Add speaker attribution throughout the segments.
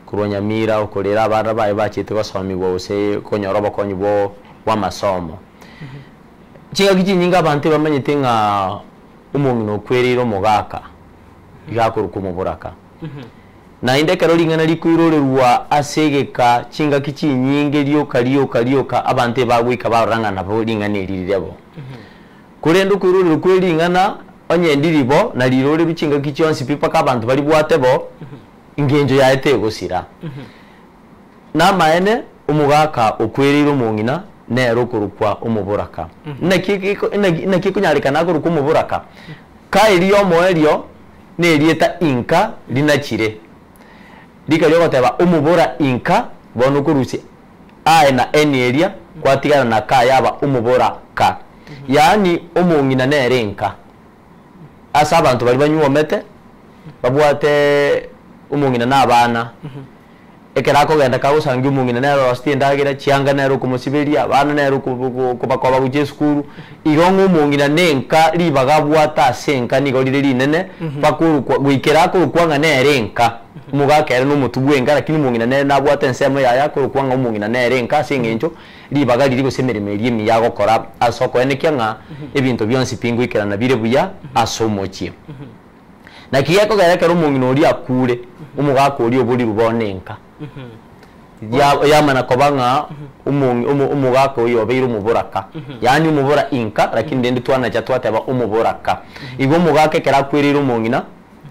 Speaker 1: kurwa Nyamira ukorera abana baye bachite basomirwa ose konyoroba konyibo wa masomo chinga kinyinga abantu bamanyite nka umungino kwerero mugaka igakuruka umuburaka na inde karoli ngana likwirorerwa asegeka chinga kinyinge lyoka abantu bagwika baranga nabo linganiriribo kurendo kwirorero kwelingana onyendiribo na lirore ruchinga kichonsi pipa kabantu bali bwatebo ingenjo yaete gusira na maene umugaka okwerero umungina nero kurukwa umuburaka nakikunyarika nakuruka umuburaka ka iliyo moelio nerieta inka linachire likalyo goteba umubura inka bono kurusi ae na eneria kwatigana na ka yaba umubura ka yani umungina nerenka asa abantu bali banyuomete babwate umungina nabana ekerako genda kagusanga umungina nero wastindagira chianga nero kumusiberia bana nero kubakoba guje skuru igongo umungina nenka libagabwata senka nigolire linene bakuru gwikerako kwanga nerenka mugakere no mutubwenga lakini umungina nero nabwata ensemo yaya ko kwanga umungina nerenka singenjo libaga liri gusemeremeri emiyago kora asoko enekyanga ebintu byonsi pingwikirana bire buya asomochi na kiyako garekera umungina ori akure umugaka ori obuli rubonenka yamana kobanga umugaka oyo obeira umuburaka yani umubura inka lakini ndende twana cyatwateba umuburaka igo umugaka kera kwirira umungina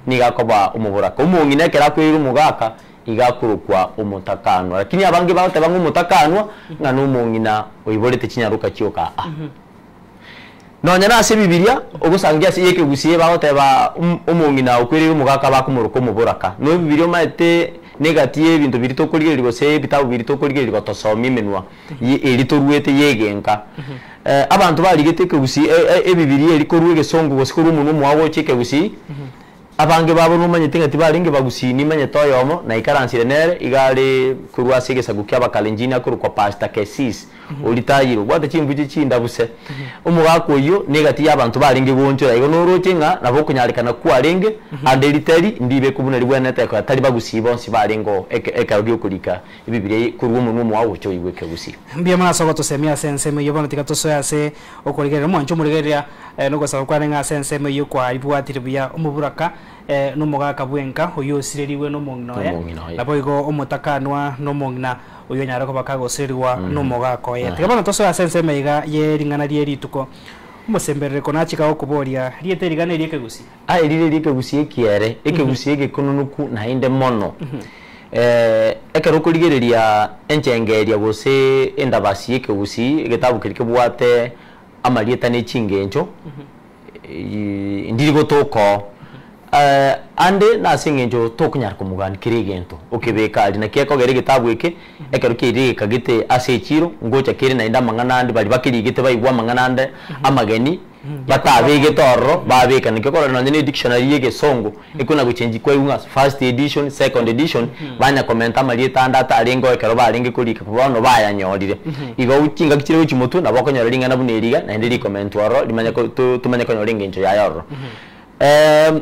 Speaker 1: nigakoba umuburaka umungina kera kwirira umugaka igakurukwa umutakano lakini abangi bateba ngumutakano ngana umungina oyiborete kinyaruka cyoka nonyana ase bibilia ogusangia se yeke gusiye bateba umungina ukwirira umugaka bakumuruka umuburaka no bibilia maite negative ibintu birito kurigerirwa se bitabu birito kurigerirwa tosoma imenwa erito ruwete yegenka abantu barigete kubusi ebibiri eriko ruwege songo gosikuru umuntu muwawo cheke busi abange babo numanyete ngati baringe bagusi nimanye toyomo na ikaransire nere igale kurwa segesa gukya bakalenjina kuru kwa pasta kesis ulitayiro gwata chimbuji chinda buse umugako yo negati y'abantu baringe bonjora igo norokinga nabo kunyarikana kwa renge adeliteri ndibe kubuna libwana teko atari bagusi bonsi baringo ekabyo kulika ibibire kurwa umuntu muwawo cyo yibweke busi
Speaker 2: mbia masogo tosemia senseme yobona tikatosoya se okorigera mwancho murigeria nuko saba kwa nga senseme yo kwa ibwatire buya umuburaka numugaka bwenka uyo sireriwe no munginoya nabo igo umutakanwa no mungina uyo nyarako bakagoseriwa no mugako ye tikabana toso asense meiga ye ringana rie rituko umusemberere konachika okuboria riete rigane rieke gusi
Speaker 1: rire rieke gusi ekiere ekegusi egekununuku na inde mono ekeroko rigereria encengeria gose endabasi ekegusi getabu kirike bwate amarieta ne chingenjo ndiri gotoko ande na singenjo tokunyar kumugani kirigento okebeka ali na kieko gere gitabu eke ekero kiri kagite asechiro ngocha kiri na inda manganande bali bakirigite bayigwa manganande amageni batabege torro babeka nikekora na ndine dictionary yege songo ekuna guchenji kwa yunga first edition second edition banya commenta mali tanda tarengo ekero baringe kulika kubano baya nyorire igo ukinga kikire uchimutu na bakonyora ringa na buneriga na ndiri comment waro limanya ko tumanya ko nyoringa njo yayoro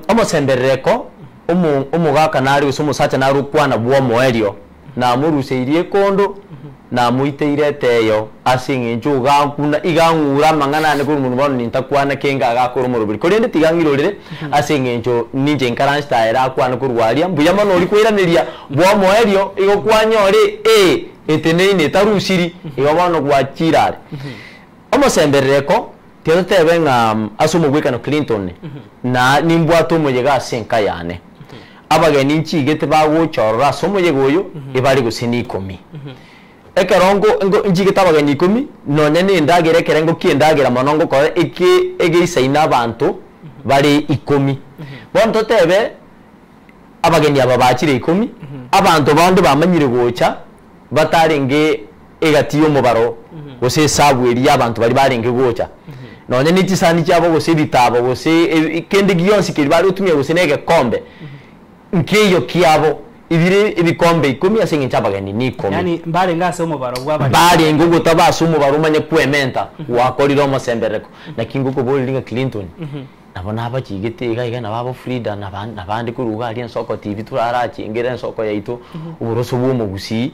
Speaker 1: omosemberereko umugaka nari usomusacha narukwana bwo moelio na muruseirie kondo na muiteire teyo asinge njuga kuna igangura mangana ko umuntu bono nintakwana kenga agakora umurubiri korende tigangirorere asinge njo ninje nkaransta era kwana kurwaria mbuya mano uri kwiraniria bwo moelio igo kwanyore eteneine tarusiri igo bono gwachirare omosemberereko Tiyo tebe nga asumugweka no Clinton na nimbwato muyega senka yane abageni nchigete baguchorora somuyego yo ibari gusini 10 ekerongo ngo njigeta abageni 10 none ni ndagere kerengo kiendagera monongo ko egeisa abantu bari 10 bonto tebe abageni aba bakire 10 abantu bandi bamanyire gocha batarenge egatiyo mubaro gose sabweri abantu bari barenge gocha none ni tisani cyabo gose bitabo gose kende giyonsi kiri bari utumye gose nege kombe nkiyo kiyabo ibire ibikombe 10 ase nginchabageni ni 10
Speaker 2: yani mbale ngase umubaro bwabari
Speaker 1: bali ngugo tabasa umubaro umanye kwementa wakorira omosembereko na kinguko bolinga Clinton nabona abakigite iga nababo Frida nabandi kuruga ali ensoko TV turarachi ingere ensoko yaitu uburoso bw'umugusi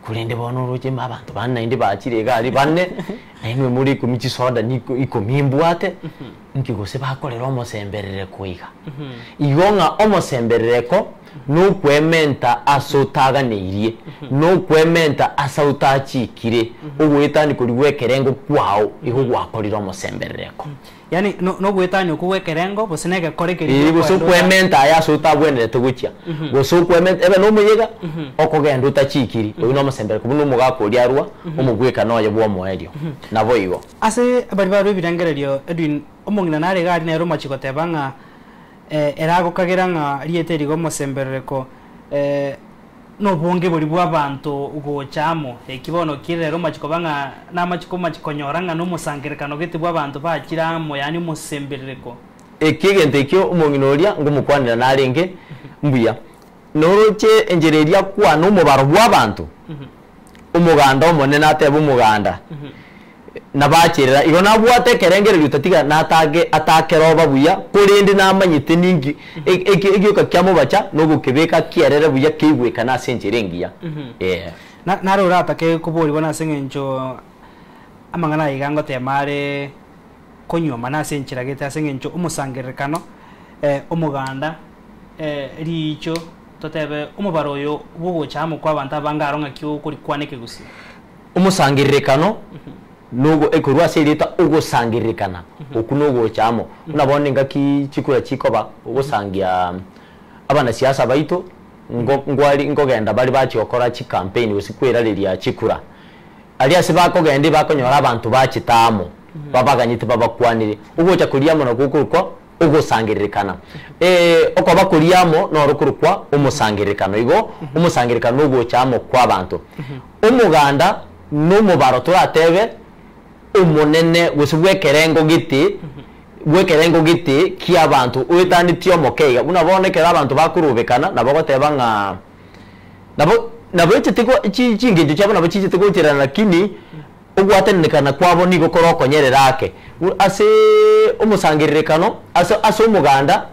Speaker 1: kurende bono roje mabantu banna indi bakirega ali banne naimwe muri kumichi soda niko iko mimbwate nkigose bakorera omosemberere kuiga igonga omosemberereko no kwementa asotaganeirie no kwementa asautachikire ugwitani kuri wekerengo kwao iho gwakorira omosemberereko
Speaker 2: yani no gwetanya kuwekerengo bosenege korekeri
Speaker 1: ibo so kwementa aya sotabwenere tugukia go so kwementa ebe no muyiga okogenda utachikiri uyu no omosemberereko buno mugakori arwa omugweka noye bwo moerio nabo igo
Speaker 2: ase bari baro birangererio Edwin omongina nare gari nero machiko tebanga erago kagiranga rieteri go mosemberereko no bonge buri bw'abantu ugochamo ekibono kirero machiko banga na machiko nyoranga no musangerekano gete bw'abantu bakiramo yani musemberereko
Speaker 1: ekigente kyo umonginoria ngumukwanira narenge mbuya noroche enjereria kwa no mubaro bw'abantu umuganda omone natebe umuganda nabakirira igo nabwate kerengere rutatiga natage atakeroba buya kurindi namanyite ningi egyoka kyamo bacha no gukebeka kierere buya kigweka na senjerengia
Speaker 2: naro uratake kuburi bona sengencho amangana igango temare konyoma na senchiragete asengencho umusangerekano umuganda richo totebe umubaroyo bugochamo kwa abantu abangaronga kyo kuri kwaneke gusi
Speaker 1: umusangirekano nugo ekurwa serita ugusangirikana okunugo cyamo unabone ngaki chikura chikoba ugusangia abana siasa baito ngwali ngogenda bali bachiokora chi campaign usikwera lilia chikura aliya sibako gende bakonyora abantu bachitamo babaganyite babakwanire ugocha kuriamo no kukurukwa ugusangirikana oko bakuriamo no rukurukwa umusangirikano igo umusangirikano ugo cyamo kwa bantu umuganda numubaro turatebe umunene gusubwekerengo giti ki abantu uitanitio mokeiga unabonekera abantu bakurubekana nabo gotebanga nabo chitiko chinginjo cyabo nabo chitiko tirana lakini ugwatenekana kwabo nigo koroko nyererake ase umusangiririkano ase umuganda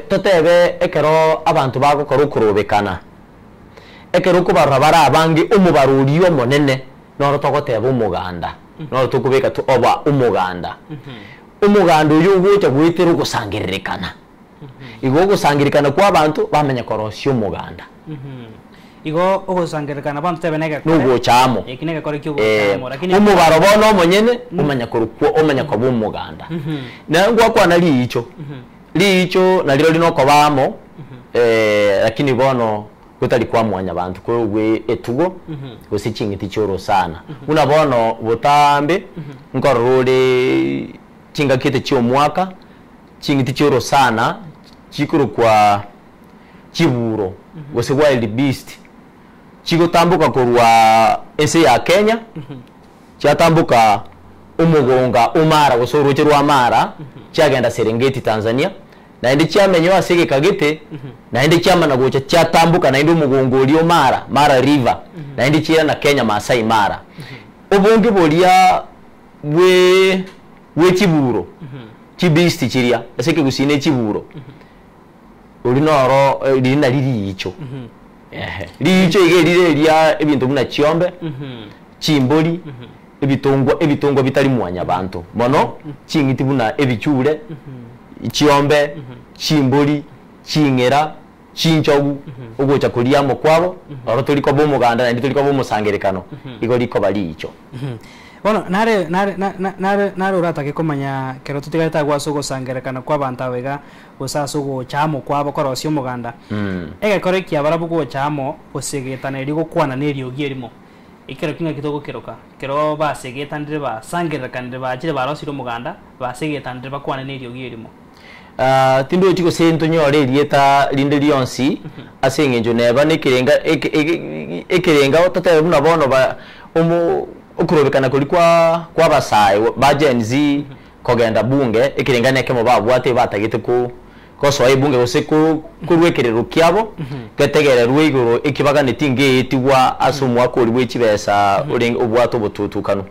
Speaker 1: totebe ekero abantu bagokora kurubekana ekero kubarabara abangi umubaruriyo monene noro togoteba umuganda noro tukubeka tu oba umuganda umuganda uyu gucha gwitira gusangiririkana igo gusangirikana kwa abantu bamenya korosyo umuganda
Speaker 2: igo ogusangirikana abantu tebenega
Speaker 1: nugo chamo
Speaker 2: ekinega kore cyo gutamo
Speaker 1: lakini umubaro bono monyene umenya korukwo umenya ko umuganda na ngwa kwa nali icho naliro linoko bamo lakini bono kutali kwa mwanya bantu ko gwe etugo gusicingiti cyoro sana unabono butambe ngorore cinga kite cyo mwaka cingiti cyoro sana cikuru kwa kiburo gose wild beast cigutambuka kurwa ese ya Kenya cyatambuka umugonga umara gusoroke rwa mara cyagenda Serengeti Tanzania na indi cyamenyo asige kagete na indi cyamana gocha cyatambuka na indi umugongoli yo mara river na indi cyira na Kenya Masai Mara ubungi bolia we kiburo kibisti kiria asike gusine kiburo uri noro lina liri icho licho igeri lya ebintu buna chiombe chimboli ebitongwa bitali mwanya bantu mono chingiti buna ebicyure chiombe chimboli chingera chinchogu ugocha kuriamo kwabo oro tuliko bo muganda na tuliko bo musangerekano igo liko bali icho
Speaker 2: bueno nare uratake komanya kero tutigata gwaso gusangerekana kwa bantu abega gusaso go chamo kwabo korosyo muganda ege koreki abarabu go chamo usegetana iri gukwana neryo gierimo ikero kinga kitogo keroka kero basegetandire basangerekanire bakire barosiro muganda basegetandire bakwana neryo gierimo tindo chiko sento nyore rieta linde lionsi asengenjo neba ekirenga otatebe buna bono ba ukurobekana kuri kwa basaye ba Gen Z kogenda bunge ekirenga neke mo babwate batagite
Speaker 1: koso aibunge gose kurwekerero kiabo getegererwe iguru ikibaga nitinge itigwa asumwa kuri wechibesa uring ubwato bututukano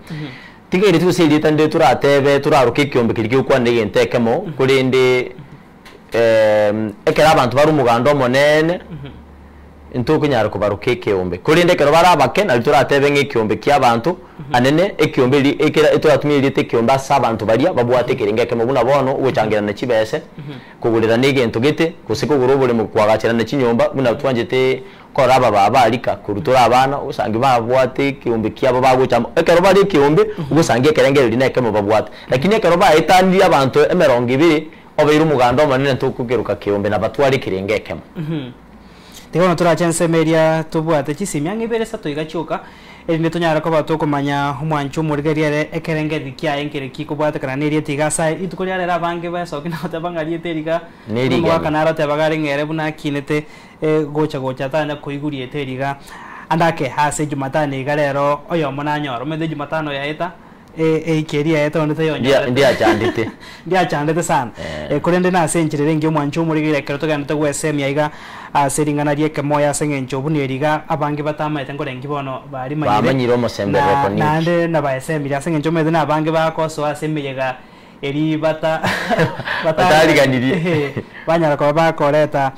Speaker 1: tigere tusiri tande turatebe turaruka ikiombe kiriki kwa ndege ntekemo kurinde ekera abantu bari umuganda monene into kunyara kubaruka ikiombe kurinde kero barabake na turatebe ngikiombe ky'abantu anene ikiombe ekera ituratumire ikiombe abantu baria babwate kiringeke mubuna bono ugucangira na kibese kugurira n'igento gite kusikugura ubure mu kwagacira na kinyomba buna twanjete kora aba babarika kurutura abana usangi babwate ikiombe kyabo bagucamo ekero bari ikiombe ugusangiye kerengere rineke mu babwate lakini ekero bayitandi abantu emerongo ibiri obeira umuganda manene ntukugeruka kiombe na batwari kiringeke
Speaker 2: Tegono turachense media tubwate chisimya ngibere sato igachuka elinde tonyara ko batokomanya umwanchu murigerere ekerengeri kya enkere kikubwate kana nerie tigasa itukoryare rabange basoki na tabangari teriga neriga kanara tabagari ngere buna kinete gocha tanya kuigurie teriga andake hase jumatani garero oyo monanyoro mede jumatano yaita keria yeto ndete yonja ndia chandete sana kurende na senchire ngi omwanchu murigire keroto ganete gwesem yaiga seringana rieke moya sengencho buneriga abange batamaite ngorengi bono bari
Speaker 1: manyiro mosembe reko ni
Speaker 2: nande na baesemi ya sengencho mede na abange bakoso asemiyega eri
Speaker 1: batariganiri
Speaker 2: banyara ko bakoreta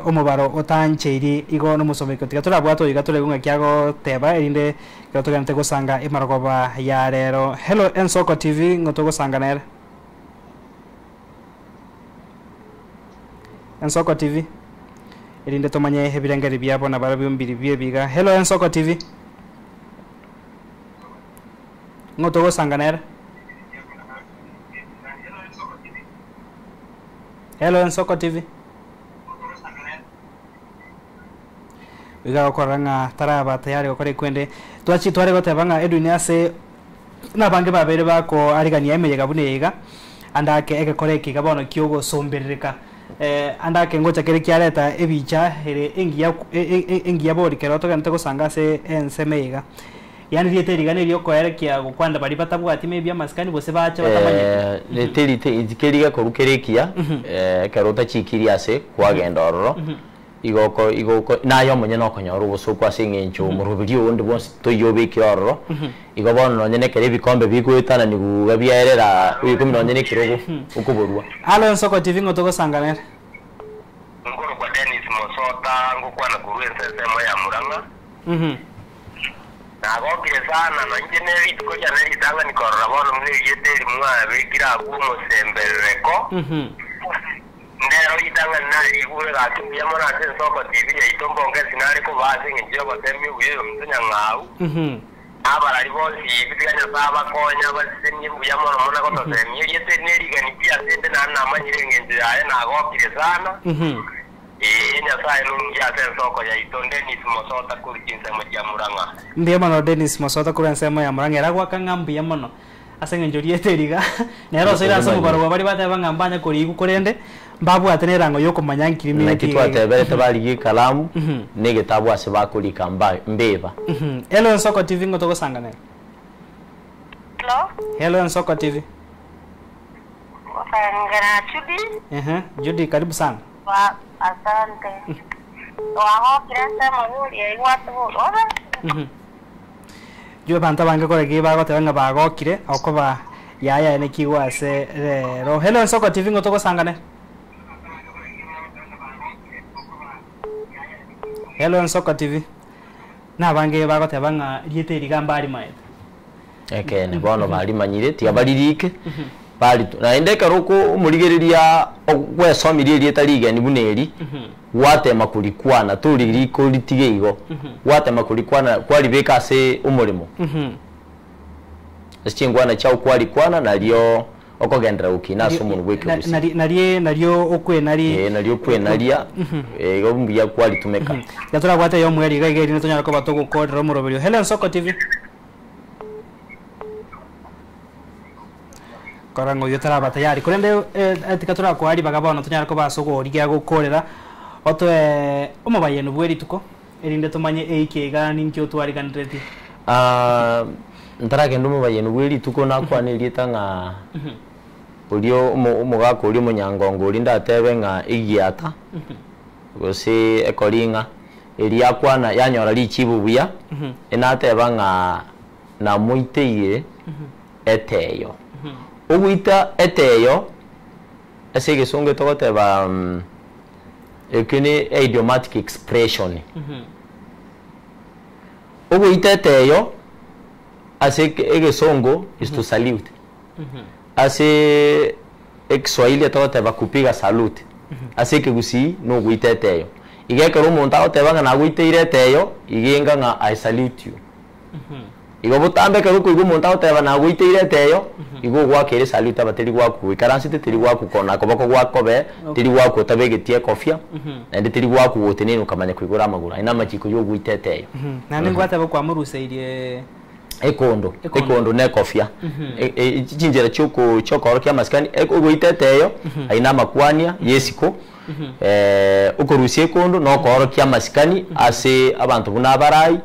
Speaker 2: omubaro otancheiri igo no musomeko tigatura bwato igatore gunga kyago teba erinde gato gante gusanga imarogoba ya rero. Hello Ensoko TV ngoto gusanga nere Ensoko TV erinde tomanye hebirengeri byabo na barabyumbiri biga. Hello Ensoko TV ngoto gusanga nere Hello Ensoko TV Wiga koranga taraba tayari okore kwende twachi tware gotebanga Edwin ase na bange babere bako arigania emeyega bunega andake eke koreki gabono kyogo somberereka andake ngocha kere kyareta ebicha ere engia bori kero to gante gusanga se ensemeyega yani rieteriga ne ryoko erekia gukwanda bari batabwati mebi amaskani bose bacha batamanye
Speaker 1: leterite izikeriga korukerekia karota chikiria se kwagenda ororo igoko nayo monye no konyoro busuko asingencho murubiri undi bonse toyobe kiroro igobono nonye ne kere bikombe bigwitana niguga byerera ikumi nonye ne kirogo ukuburwa
Speaker 2: Halo Ensoko TV ngoto gosanganera
Speaker 3: ngoro kwa Dennis Mosota ngokwana kuruense semo ya Muranga nagokire sana na engineer tuko ya neri tanga ni korora bono mwe yeteri mwa bekira gumo sembereko ndero itanga nari igure gatumya mona Ensoko TV ya itombo ngesi nari ko baze ngiye batemi uye mtunya ngau abara ribosi bitiganya saba konya basenye buya mona ko tsemye yeteri neri gani pia sende na manyire ngenje yae nagokire sana nyasaye nungia Ensoko ya ito Dennis Mosota kuri kinsemo ya Muranga
Speaker 2: ndiye mano Dennis Mosota kuri nsemo ya Muranga eragwa kangambi ya mono asengenjori eteriga nero soira somo baro bari bateba ngambanya kuri igukorende mbabu atenerango yoko manyankiri
Speaker 1: na kitu atebere tabari kalamu nege tabu asibakuri kamba mbeba
Speaker 2: Hello Ensoko TV ngoto gosangana Hello Ensoko TV
Speaker 4: Wasangana Judy
Speaker 2: Judy karibu sana
Speaker 4: asante waho kirasa mahuri watu ora
Speaker 2: Jwe banta bange kore giba gote banga bagokire akoba yaya ene kiwase rero. Hello Ensoko TV ngoto gosangane Hello Ensoko TV na bange bagote banga rieteri gambari maete
Speaker 1: ne bono bari manyire tiga baririke bari na indeka roko umurigereria ogwesomirie rietari ni buneri watema kulikwana turiri ko litige igo watema kulikwana kwali beka se umurimo Chingwana chao kwali kwana nalio okogendera ukina sumuntu gweke
Speaker 2: nario okwe nari
Speaker 1: nario kwe naria gombiya kwali tumeka
Speaker 2: yatura gwate yo mweri gaigeri netonya ko batoko kodro muroberio. Hello Ensoko TV Karango yotara batayari kurende etikatura ko ari bagabona tonya ko basogo rigia gukorera otwe omabaye no bweri tuko erinde tomanye eikega ninkyo twari ganreti
Speaker 1: ntarake ndumu baye no bweri tuko nakwa ne rietanga ulio umugaka ulio munyangongo ulinda tebe nga igiata gose ekolinga elia kwana yanyora lichibu buya enateba nga na muiteire eteyo uguita eteyo asege songe tokoteba ekene idiomatic expression uguita eteyo aseke egesongo is to salute ase Kiswahili tokoteba kupiga salute aseke gusi no guita eteyo igekero umuntu agotebanga na guiteire eteyo igenga nga I salute you igo butambe kero kuigu umuntu agoteba na guiteire eteyo igo gwakere salute abateri gwaku ikaransi tiri gwaku kona koboko gwakobe tiri gwaku tabegetie kofia ende tiri gwaku wote ukamanya kuigura amagura ina machiko yo guita eteyo
Speaker 2: nani ngwataba kwa muruseirie
Speaker 1: ekondo ne kofia chinjera choko kia maskani guita eteyo aina makwania yesiko ukorusie kondo no koro kia maskani ase abantu bunabarai